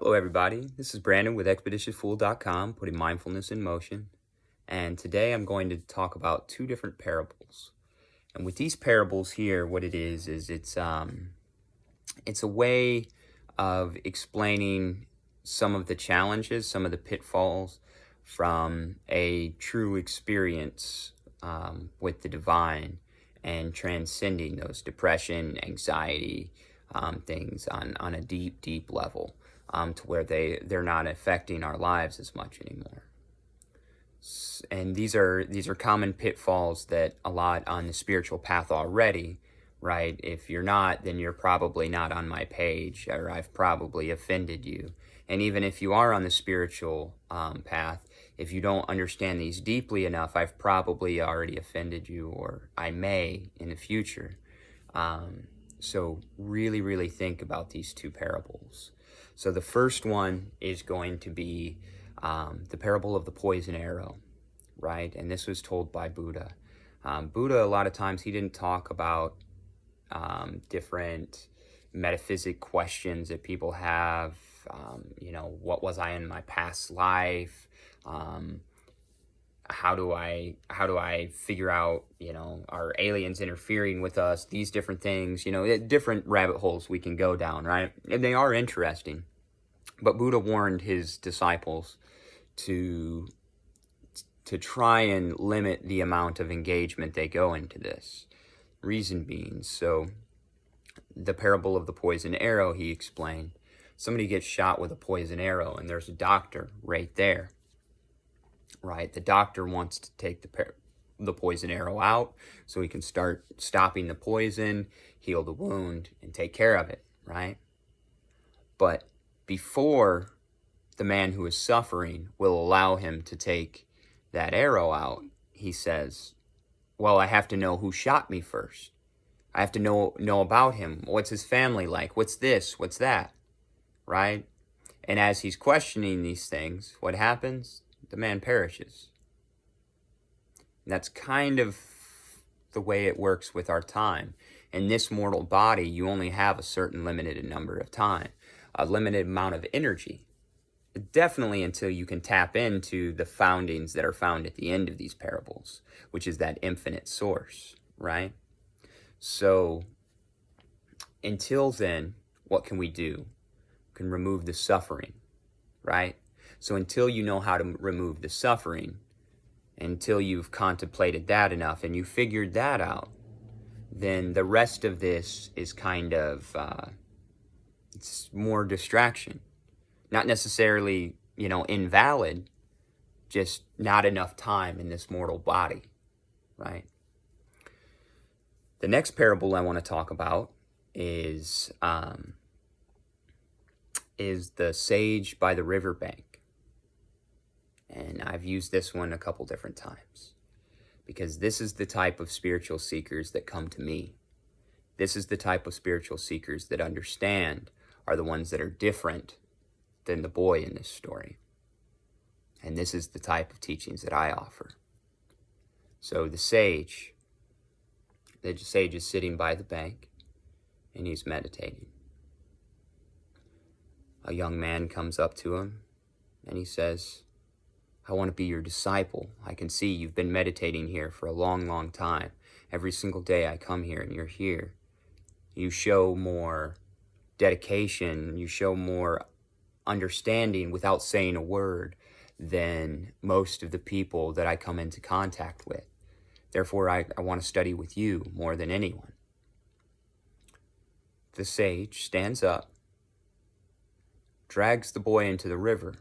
Hello everybody, this is Brandon with expeditiousfool.com, putting mindfulness in motion. And today I'm going to talk about two different parables. And with these parables here, what it is it's a way of explaining some of the challenges, some of the pitfalls from a true experience with the divine and transcending those depression, anxiety, things on a deep level. To where they're not affecting our lives as much anymore. And these are common pitfalls that a lot on the spiritual path already, right? If you're not, then you're probably not on my page, or I've probably offended you. And even if you are on the spiritual path, if you don't understand these deeply enough, I've probably already offended you, or I may in the future. So really think about these two parables. So the first one is going to be the parable of the poison arrow, right? And this was told by Buddha. Buddha, a lot of times, he didn't talk about different metaphysic questions that people have. What was I in my past life? How do I figure out, are aliens interfering with us? These different things, different rabbit holes we can go down, right? And they are interesting. But Buddha warned his disciples to try and limit the amount of engagement they go into this. Reason being, so the parable of the poison arrow, he explained, somebody gets shot with a poison arrow and there's a doctor right there. Right, the doctor wants to take the poison arrow out so he can start stopping the poison, heal the wound, and take care of it, right? But before the man who is suffering will allow him to take that arrow out, he says, well, I have to know who shot me first. I have to know about him. What's his family like? What's this? What's that? Right? And as he's questioning these things, what happens? The man perishes. And that's kind of the way it works with our time. In this mortal body, you only have a certain limited number of time, a limited amount of energy. Definitely until you can tap into the foundings that are found at the end of these parables, which is that infinite source, right? So until then, what can we do? We can remove the suffering, right? So until you know how to remove the suffering, until you've contemplated that enough and you figured that out, then the rest of this is kind of, it's more distraction. Not necessarily, invalid, just not enough time in this mortal body, right? The next parable I want to talk about is the sage by the riverbank. And I've used this one a couple different times because this is the type of spiritual seekers that come to me. This is the type of spiritual seekers that understand are the ones that are different than the boy in this story. And this is the type of teachings that I offer. So the sage is sitting by the bank and he's meditating. A young man comes up to him and he says, I want to be your disciple. I can see you've been meditating here for a long time. Every single day I come here and you're here. You show more dedication, you show more understanding without saying a word than most of the people that I come into contact with. Therefore, I want to study with you more than anyone. The sage stands up, drags the boy into the river,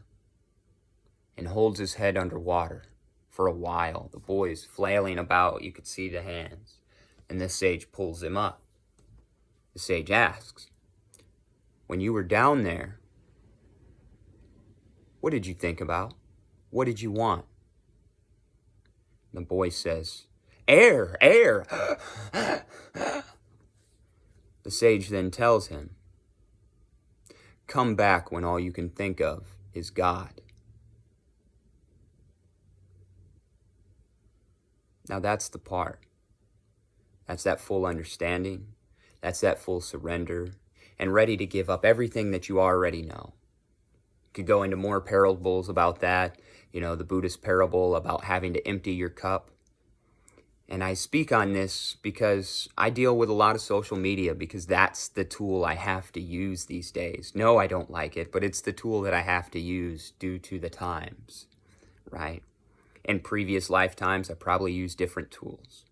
and holds his head underwater for a while. The boy's flailing about. You could see the hands. And the sage pulls him up. The sage asks, when you were down there, what did you think about? What did you want? The boy says, air. The sage then tells him, come back when all you can think of is God. Now that's the part. That's that full understanding. That's that full surrender and ready to give up everything that you already know. Could go into more parables about that. The Buddhist parable about having to empty your cup. And I speak on this because I deal with a lot of social media, because that's the tool I have to use these days. No, I don't like it, but it's the tool that I have to use due to the times, right? In previous lifetimes, I probably used different tools.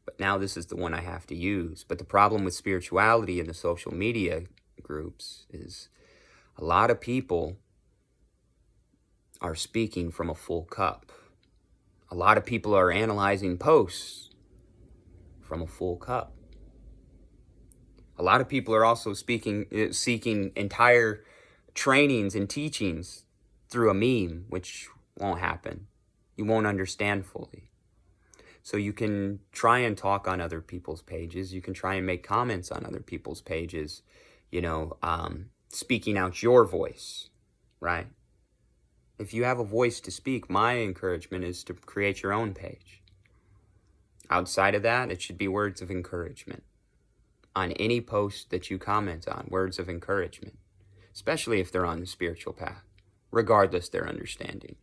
But now this is the one I have to use. But the problem with spirituality in the social media groups is a lot of people are speaking from a full cup. A lot of people are analyzing posts from a full cup. A lot of people are also seeking entire trainings and teachings through a meme, which won't happen. You won't understand fully. So you can try and talk on other people's pages. You can try and make comments on other people's pages, speaking out your voice, right? If you have a voice to speak, my encouragement is to create your own page. Outside of that, it should be words of encouragement. On any post that you comment on, words of encouragement, especially if they're on the spiritual path, regardless their understanding.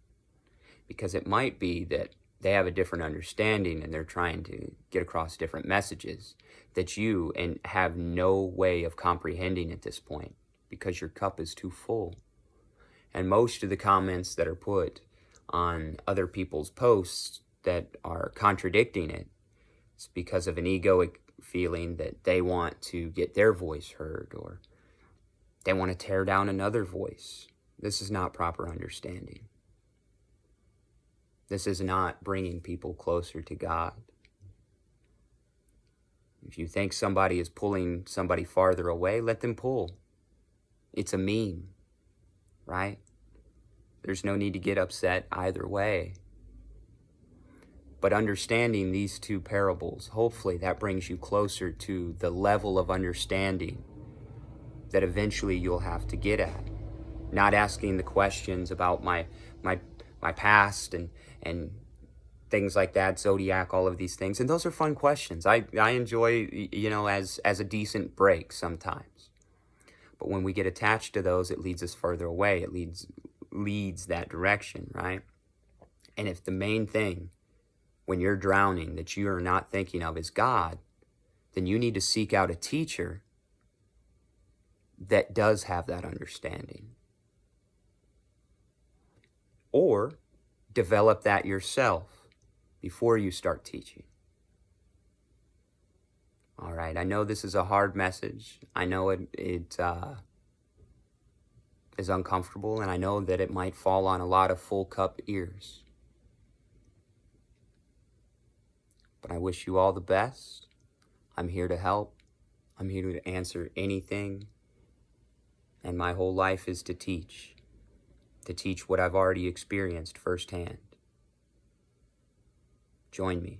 Because it might be that they have a different understanding and they're trying to get across different messages that you and have no way of comprehending at this point because your cup is too full. And most of the comments that are put on other people's posts that are contradicting it, it's because of an egoic feeling that they want to get their voice heard, or they want to tear down another voice. This is not proper understanding. This is not bringing people closer to God. If you think somebody is pulling somebody farther away, let them pull. It's a meme, right? There's no need to get upset either way. But understanding these two parables, hopefully that brings you closer to the level of understanding that eventually you'll have to get at. Not asking the questions about my past and things like that, zodiac, all of these things. And those are fun questions. I enjoy, as a decent break sometimes. But when we get attached to those, it leads us further away. It leads that direction, right? And if the main thing when you're drowning that you are not thinking of is God, then you need to seek out a teacher that does have that understanding. Or develop that yourself before you start teaching. All right, I know this is a hard message. I know it is uncomfortable, and I know that it might fall on a lot of full cup ears. But I wish you all the best. I'm here to help. I'm here to answer anything. And my whole life is to teach what I've already experienced firsthand. Join me.